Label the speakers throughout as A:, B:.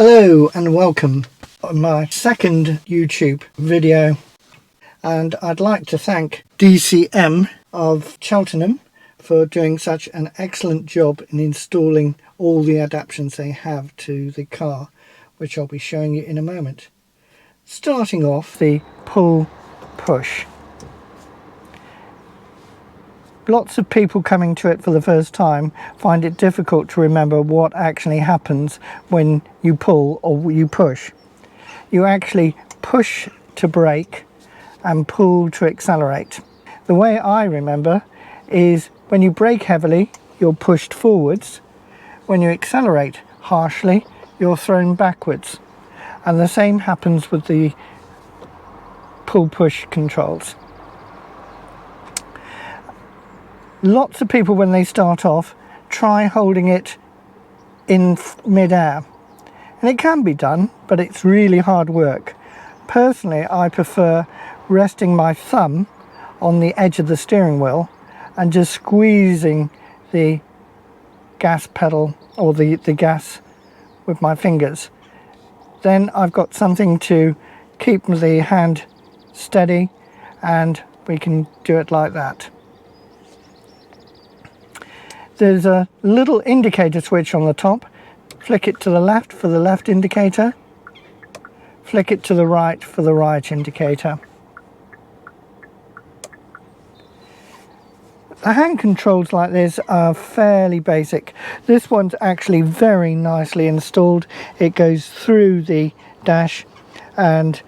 A: Hello and welcome on my second YouTube video, and I'd like to thank DCM of Cheltenham for doing such an excellent job in installing all the adaptations they have to the car, which I'll be showing you in a moment. Starting off, the pull push. Lots of people coming to it for the first time find it difficult to remember what actually happens when you pull or you push. You actually push to brake and pull to accelerate. The way I remember is when you brake heavily, you're pushed forwards. When you accelerate harshly, you're thrown backwards. And the same happens with the pull-push controls. Lots of people, when they start off, try holding it in mid-air. And it can be done, but it's really hard work. Personally, I prefer resting my thumb on the edge of the steering wheel and just squeezing the gas pedal or the gas with my fingers. Then I've got something to keep the hand steady, and we can do it like that. There's a little indicator switch on the top. Flick it to the left for the left indicator. Flick it to the right for the right indicator. The hand controls like this are fairly basic. This one's actually very nicely installed. It goes through the dash and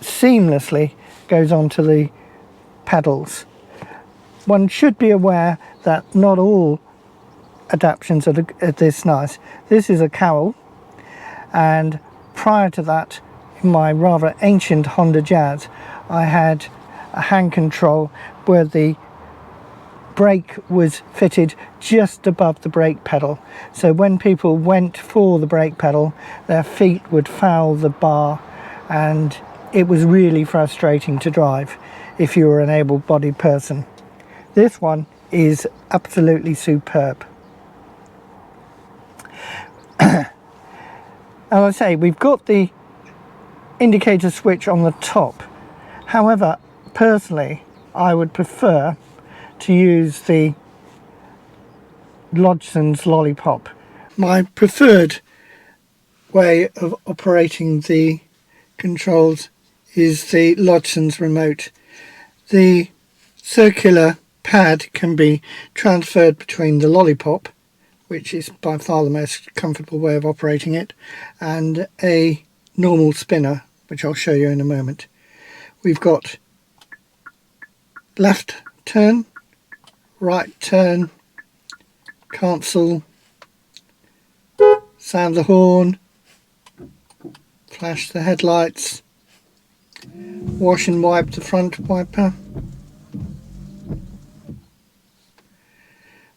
A: seamlessly goes onto the pedals. One should be aware that not all adaptations are this nice. This is a Cowal, and prior to that, in my rather ancient Honda Jazz, I had a hand control where the brake was fitted just above the brake pedal, so when people went for the brake pedal, their feet would foul the bar, and it was really frustrating to drive if you were an able-bodied person. This one is absolutely superb. As I say, we've got the indicator switch on the top. However, personally, I would prefer to use the Lodgesons lollipop. My preferred way of operating the controls is the Lodgesons remote. The circular pad can be transferred between the lollipop, which is by far the most comfortable way of operating it, and a normal spinner, which I'll show you in a moment. We've got left turn, right turn, cancel, sound the horn, flash the headlights, wash and wipe the front wiper,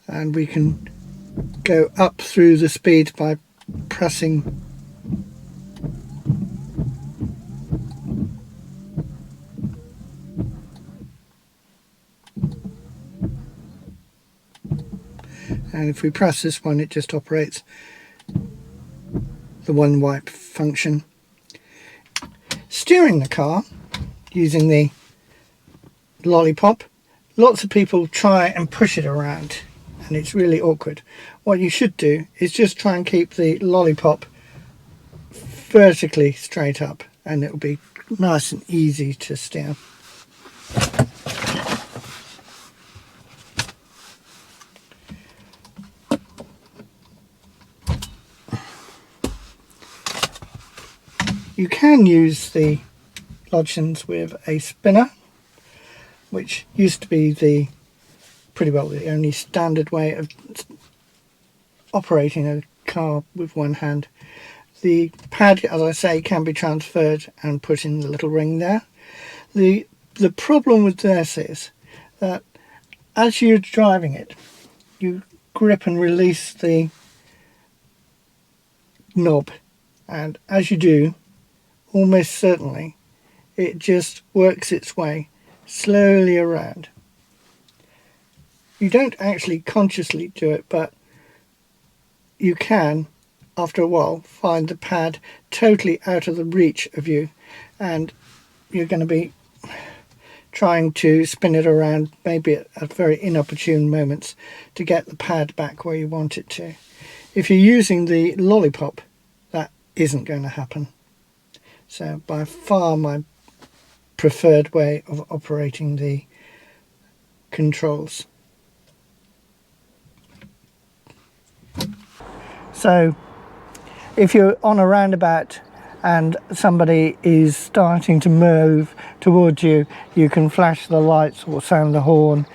A: and we can go up through the speed by pressing and if we press this one, it just operates the one wipe function. Steering the car using the lollipop, lots of people try and push it around and it's really awkward. What you should do is just try and keep the lollipop vertically straight up, and it will be nice and easy to steer. You can use the Lodgesons with a spinner, which used to be pretty well the only standard way of operating a car with one hand. The pad, as I say, can be transferred and put in the little ring there. The problem with this is that as you're driving it, you grip and release the knob, and as you do, almost certainly it just works its way slowly around. You don't actually consciously do it, but you can after a while find the pad totally out of the reach of you, and you're going to be trying to spin it around maybe at very inopportune moments to get the pad back where you want it to. If you're using the lollipop, that isn't going to happen. So by far my preferred way of operating the controls. So if you're on a roundabout and somebody is starting to move towards you, you can flash the lights or sound the horn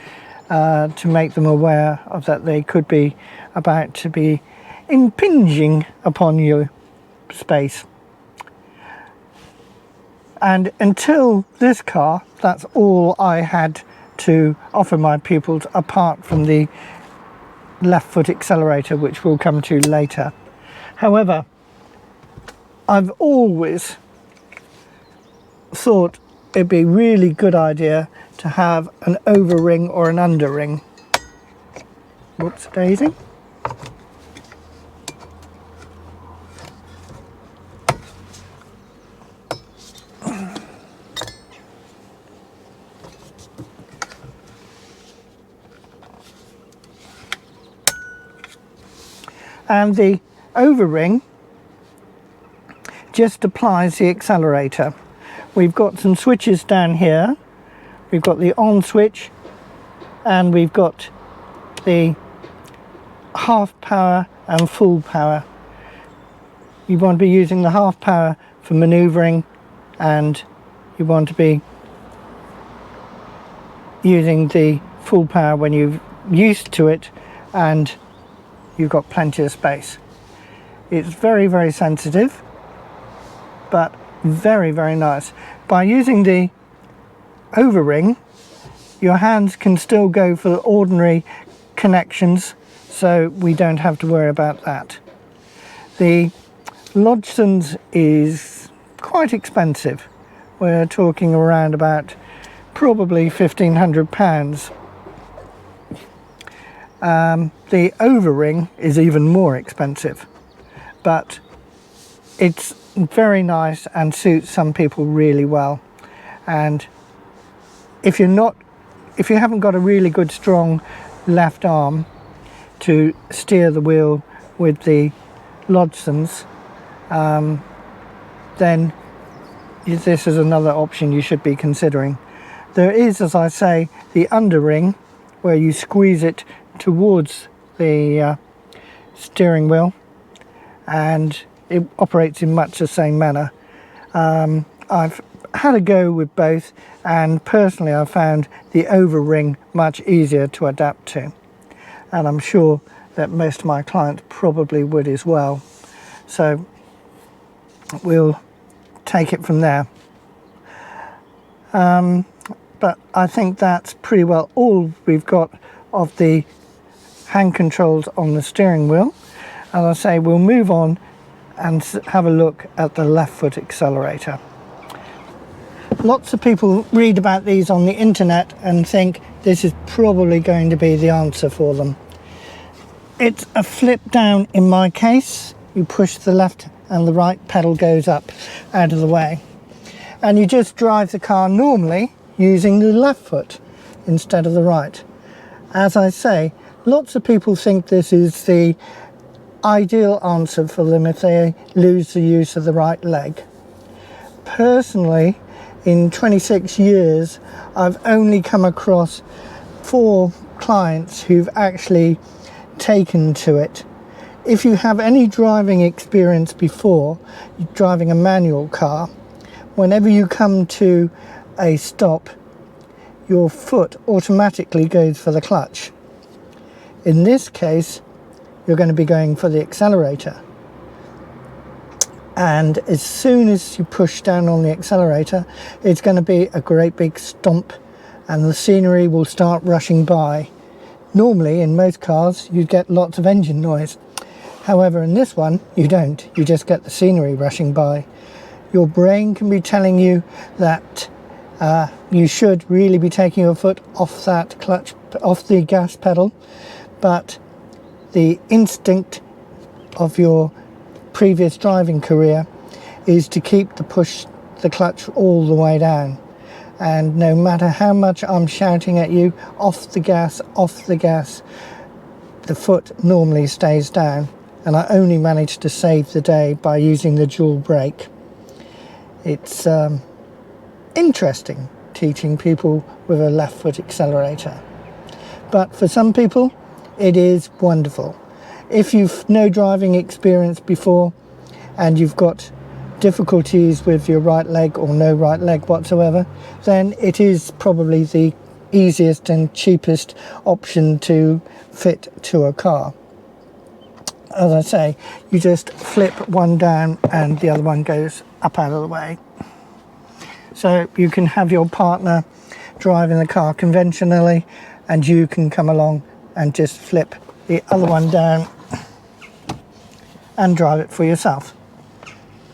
A: to make them aware of that they could be about to be impinging upon your space. And until this car, that's all I had to offer my pupils, apart from the left foot accelerator, which we'll come to later. However, I've always thought it'd be a really good idea to have an over ring or an under ring. Whoops, daisy. And the over ring just applies the accelerator. We've got some switches down here. We've got the on switch, and we've got the half power and full power. You want to be using the half power for maneuvering, and you want to be using the full power when you're used to it and you've got plenty of space. It's very, very sensitive, but very, very nice. By using the over ring, your hands can still go for ordinary connections, so we don't have to worry about that. The Lodgesons is quite expensive. We're talking around about probably £1,500. The over ring is even more expensive, but it's very nice and suits some people really well. And if you haven't got a really good strong left arm to steer the wheel with the Lodgesons, then this is another option you should be considering. There is, as I say, the under ring, where you squeeze it towards the steering wheel, and it operates in much the same manner. I've had a go with both, and personally I found the over ring much easier to adapt to, and I'm sure that most of my clients probably would as well. So we'll take it from there. But I think that's pretty well all we've got of the hand controls on the steering wheel. As I say, we'll move on and have a look at the left foot accelerator. Lots of people read about these on the internet and think this is probably going to be the answer for them. It's a flip down in my case. You push the left and the right pedal goes up out of the way, and you just drive the car normally using the left foot instead of the right. As I say, lots of people think this is the ideal answer for them if they lose the use of the right leg. Personally, in 26 years, I've only come across 4 clients who've actually taken to it. If you have any driving experience before, driving a manual car, whenever you come to a stop, your foot automatically goes for the clutch. In this case, you're going to be going for the accelerator. And as soon as you push down on the accelerator, it's going to be a great big stomp, and the scenery will start rushing by. Normally, in most cars, you'd get lots of engine noise. However, in this one, you don't. You just get the scenery rushing by. Your brain can be telling you that you should really be taking your foot off that clutch, off the gas pedal, but the instinct of your previous driving career is to keep the clutch all the way down. And no matter how much I'm shouting at you, off the gas, the foot normally stays down. And I only managed to save the day by using the dual brake. It's interesting teaching people with a left foot accelerator. But for some people, it is wonderful. If you've no driving experience before and you've got difficulties with your right leg or no right leg whatsoever, then it is probably the easiest and cheapest option to fit to a car. As I say, you just flip one down and the other one goes up out of the way. So you can have your partner driving the car conventionally and you can come along and just flip the other one down and drive it for yourself.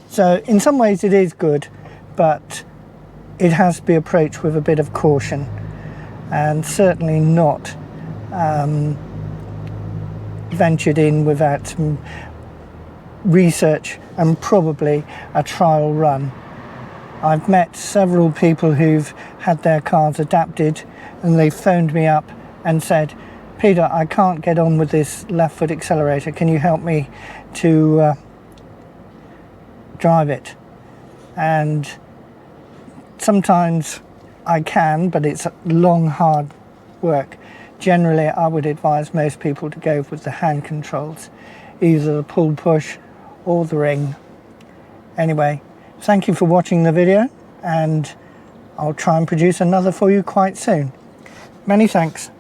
A: So in some ways it is good, but it has to be approached with a bit of caution and certainly not ventured in without some research and probably a trial run. I've met several people who've had their cars adapted and they phoned me up and said, Peter, I can't get on with this left foot accelerator, can you help me to drive it? And sometimes I can, but it's long, hard work. Generally, I would advise most people to go with the hand controls, either the pull push or the ring. Anyway, thank you for watching the video, and I'll try and produce another for you quite soon. Many thanks.